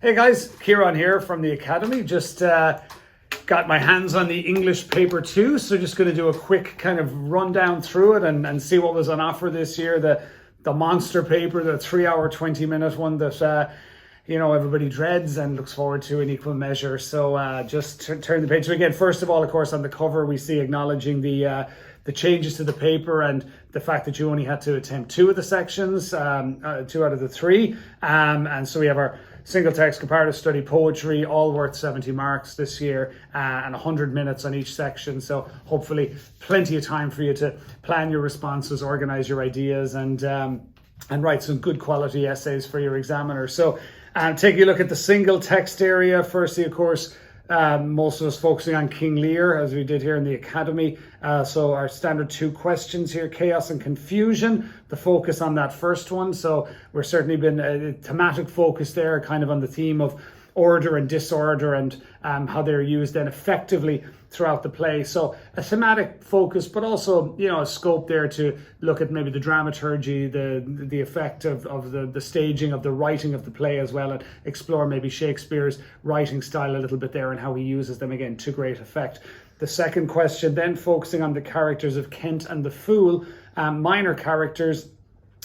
Hey guys, Ciaran here from the Academy. Just got my hands on the English paper too, so just going to do a quick kind of rundown through it and see what was on offer this year. The monster paper, the 3-hour, 20-minute one that everybody dreads and looks forward to in equal measure. So just turn the page. So again, first of all, of course, on the cover we see acknowledging the changes to the paper and the fact that you only had to attempt 2 of the sections, 2 out of the 3. And so we have our single text comparative study poetry, all worth 70 marks this year, and 100 minutes on each section. So hopefully plenty of time for you to plan your responses, organize your ideas, and write some good quality essays for your examiner. So taking a look at the single text area, firstly, of course, most of us focusing on King Lear, as we did here in the Academy. So our standard 2 questions here, chaos and confusion, the focus on that first one. So we're certainly been a thematic focus there, kind of on the theme of order and disorder and how they're used then effectively throughout the play. So a thematic focus, but also, a scope there to look at maybe the dramaturgy, the effect of the staging, of the writing of the play as well, and explore maybe Shakespeare's writing style a little bit there and how he uses them, again, to great effect. The second question then focusing on the characters of Kent and the Fool, minor characters.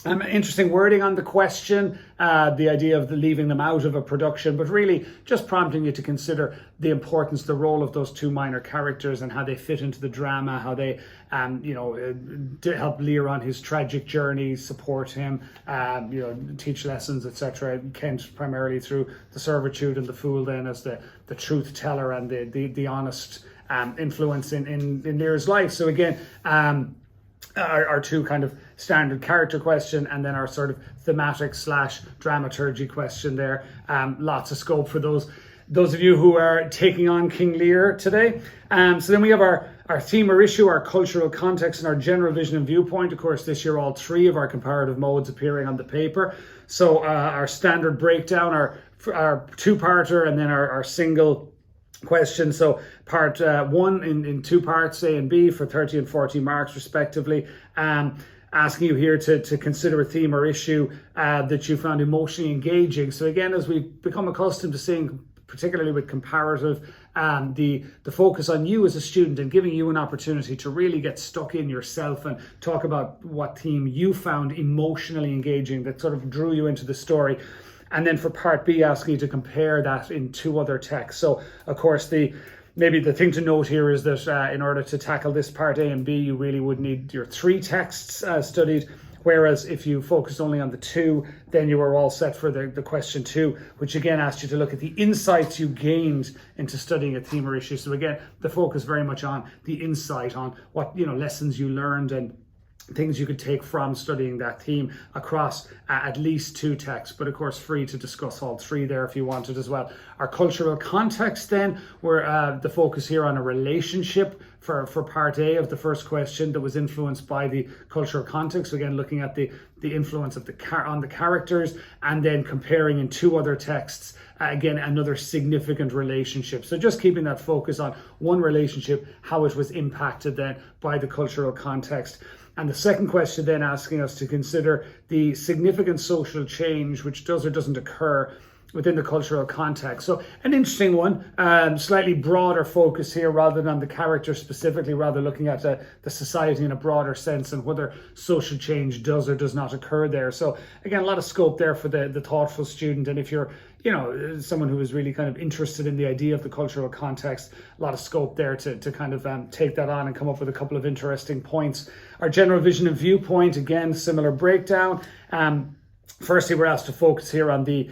Interesting wording on the question, the idea of leaving them out of a production, but really just prompting you to consider the importance, the role of those 2 minor characters and how they fit into the drama, how they, help Lear on his tragic journey, support him, teach lessons, etc. Kent primarily through the servitude, and the Fool then as the truth teller and the honest influence in Lear's life. So again, our 2 kind of standard character question, and then our sort of thematic / dramaturgy question there. Lots of scope for those of you who are taking on King Lear today. So then we have our theme or issue, our cultural context, and our general vision and viewpoint. Of course, this year all 3 of our comparative modes appearing on the paper. So our standard breakdown, our 2-parter, and then our single question. So part 1 in 2 parts, A and B, for 30 and 40 marks respectively. Asking you here to consider a theme or issue that you found emotionally engaging. So again, as we've become accustomed to seeing, particularly with comparative, the focus on you as a student and giving you an opportunity to really get stuck in yourself and talk about what theme you found emotionally engaging that sort of drew you into the story. And then for part B, asking you to compare that in 2 other texts. So of course, maybe the thing to note here is that in order to tackle this part A and B, you really would need your 3 texts studied. Whereas if you focus only on the 2, then you are all set for the question 2, which again asked you to look at the insights you gained into studying a theme or issue. So again, the focus very much on the insight, on what lessons you learned and things you could take from studying that theme across at least 2 texts, but of course free to discuss all 3 there if you wanted as well. Our cultural context then, where the focus here on a relationship for part A of the first question that was influenced by the cultural context. So again, looking at the influence of on the characters, and then comparing in 2 other texts, again, another significant relationship. So just keeping that focus on one relationship, how it was impacted then by the cultural context. And the second question then asking us to consider the significant social change which does or doesn't occur within the cultural context. So an interesting one, slightly broader focus here rather than the character specifically, rather looking at the society in a broader sense and whether social change does or does not occur there. So again, a lot of scope there for the thoughtful student. And if you're someone who is really kind of interested in the idea of the cultural context, a lot of scope there to kind of take that on and come up with a couple of interesting points. Our general vision and viewpoint, again, similar breakdown. Firstly, we're asked to focus here on the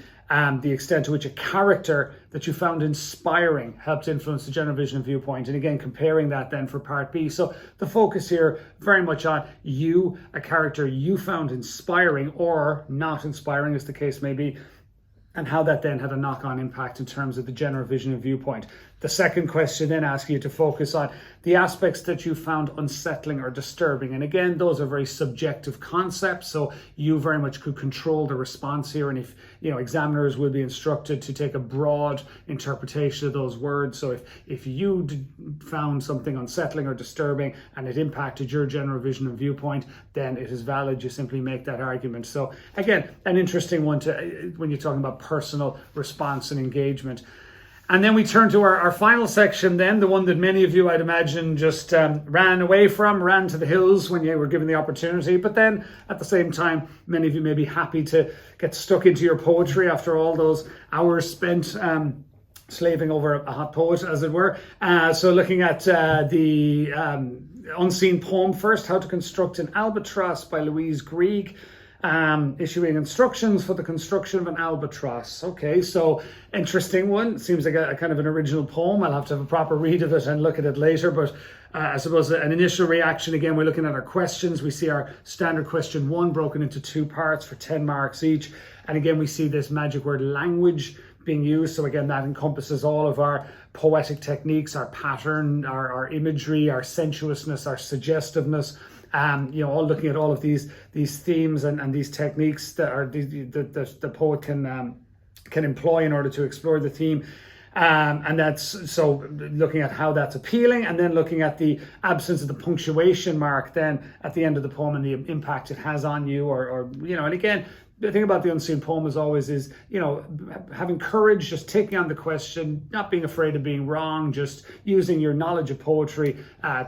extent to which a character that you found inspiring helped influence the general vision and viewpoint. And again, comparing that then for part B. So the focus here very much on you, a character you found inspiring or not inspiring, as the case may be, and how that then had a knock-on impact in terms of the general vision and viewpoint. The second question then asking you to focus on the aspects that you found unsettling or disturbing. And again, those are very subjective concepts, so you very much could control the response here. And if, examiners will be instructed to take a broad interpretation of those words. So if you found something unsettling or disturbing and it impacted your general vision and viewpoint, then it is valid. You simply make that argument. So again, an interesting one when you're talking about personal response and engagement. And then we turn to our final section then, the one that many of you, I'd imagine, just ran to the hills when you were given the opportunity. But then at the same time, many of you may be happy to get stuck into your poetry after all those hours spent slaving over a hot poet, as it were. So looking at the unseen poem first, How to Construct an Albatross by Louise Grieg. Issuing instructions for the construction of an albatross. Okay, so interesting one. Seems like a kind of an original poem. I'll have to have a proper read of it and look at it later. But I suppose an initial reaction, again, we're looking at our questions. We see our standard question 1 broken into 2 parts for 10 marks each. And again, we see this magic word language being used. So again, that encompasses all of our poetic techniques, our pattern, our imagery, our sensuousness, our suggestiveness. All looking at all of these themes and these techniques that are the poet can employ in order to explore the theme. And that's so looking at how that's appealing, and then looking at the absence of the punctuation mark then at the end of the poem and the impact it has on you, and again, the thing about the unseen poem is always having courage, just taking on the question, not being afraid of being wrong, just using your knowledge of poetry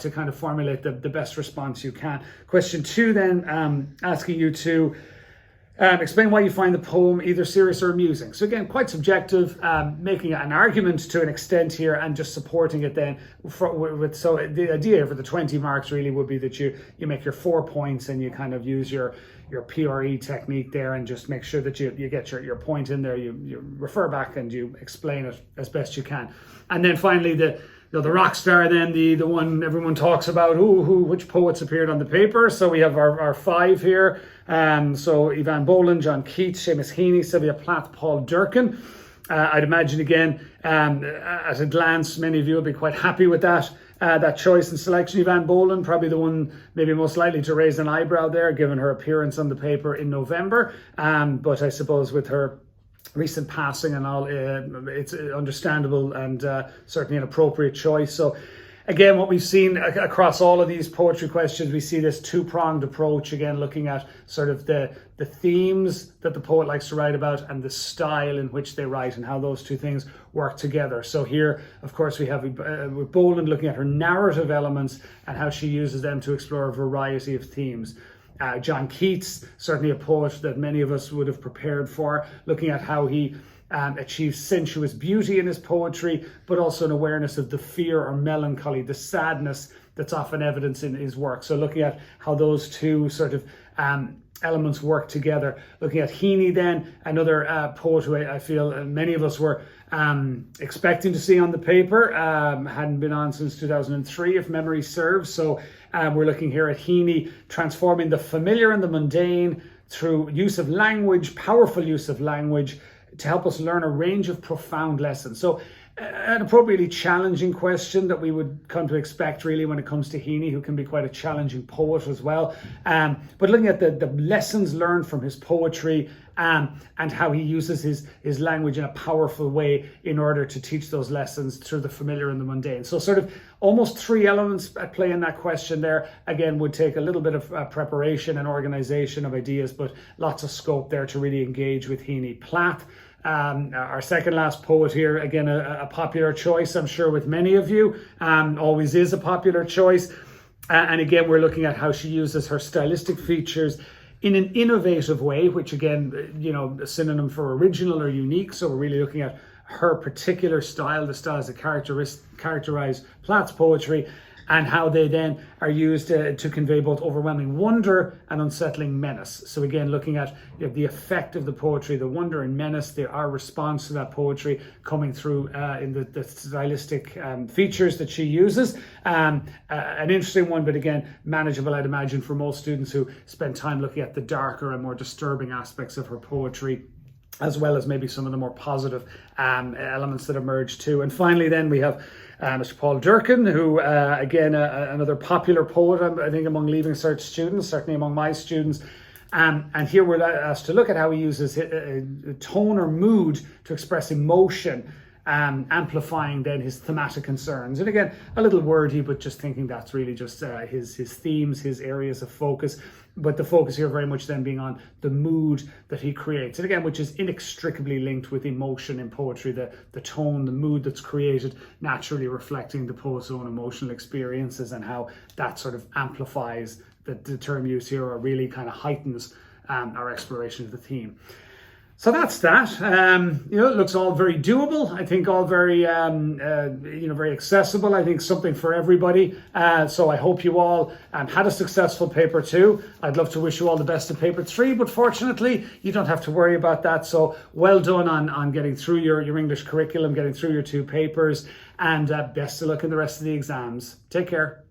to kind of formulate the best response you can. Question 2 then, asking you to explain why you find the poem either serious or amusing. So again, quite subjective, making an argument to an extent here and just supporting it then. So the idea for the 20 marks really would be that you make your 4 points and you kind of use your PRE technique there and just make sure that you get your point in there, you refer back and you explain it as best you can. And then finally the Rockstar then, the one everyone talks about, which poets appeared on the paper. So we have our 5 here. So Ivan Boland, John Keats, Seamus Heaney, Sylvia Plath, Paul Durkin. I'd imagine again, at a glance, many of you will be quite happy with that choice and selection. Ivan Boland, probably the one maybe most likely to raise an eyebrow there, given her appearance on the paper in November. But I suppose with her recent passing and all, it's understandable and certainly an appropriate choice. So again, what we've seen across all of these poetry questions, we see this 2-pronged approach, again, looking at sort of the themes that the poet likes to write about and the style in which they write and how those 2 things work together. So here, of course, we have with Boland looking at her narrative elements and how she uses them to explore a variety of themes. John Keats, certainly a poet that many of us would have prepared for, looking at how he achieves sensuous beauty in his poetry, but also an awareness of the fear or melancholy, the sadness that's often evident in his work. So looking at how those 2 sort of elements work together. Looking at Heaney then, another poet who I feel many of us were expecting to see on the paper, hadn't been on since 2003 if memory serves. So we're looking here at Heaney transforming the familiar and the mundane through use of language, powerful use of language, to help us learn a range of profound lessons. So an appropriately challenging question that we would come to expect really when it comes to Heaney, who can be quite a challenging poet as well. But looking at the lessons learned from his poetry and how he uses his language in a powerful way in order to teach those lessons through the familiar and the mundane. So sort of almost 3 elements at play in that question there. Again, would take a little bit of preparation and organization of ideas, but lots of scope there to really engage with Heaney. Plath, our second last poet here, again, a popular choice, I'm sure, with many of you, always is a popular choice. And again, we're looking at how she uses her stylistic features in an innovative way, which again, a synonym for original or unique. So we're really looking at her particular style, the styles that characterize Plath's poetry, and how they then are used to convey both overwhelming wonder and unsettling menace. So again, looking at the effect of the poetry, the wonder and menace, our response to that poetry coming through in the stylistic features that she uses. An interesting one, but again, manageable, I'd imagine, for most students who spend time looking at the darker and more disturbing aspects of her poetry. as well as maybe some of the more positive elements that emerge too. And finally, then we have Mr. Paul Durkin, who, again, another popular poet, I think, among Leaving Cert students, certainly among my students. And here we're asked to look at how he uses tone or mood to express emotion, amplifying then his thematic concerns. And again, a little wordy, but just thinking that's really just his themes, his areas of focus. But the focus here very much then being on the mood that he creates. And again, which is inextricably linked with emotion in poetry, the tone, the mood that's created, naturally reflecting the poet's own emotional experiences, and how that sort of amplifies the term use here, or really kind of heightens our exploration of the theme. So that's that. It looks all very doable. I think all very, very accessible. I think something for everybody. So I hope you all had a successful paper 2. I'd love to wish you all the best of paper 3, but fortunately, you don't have to worry about that. So well done on getting through your English curriculum, getting through your 2 papers, and best of luck in the rest of the exams. Take care.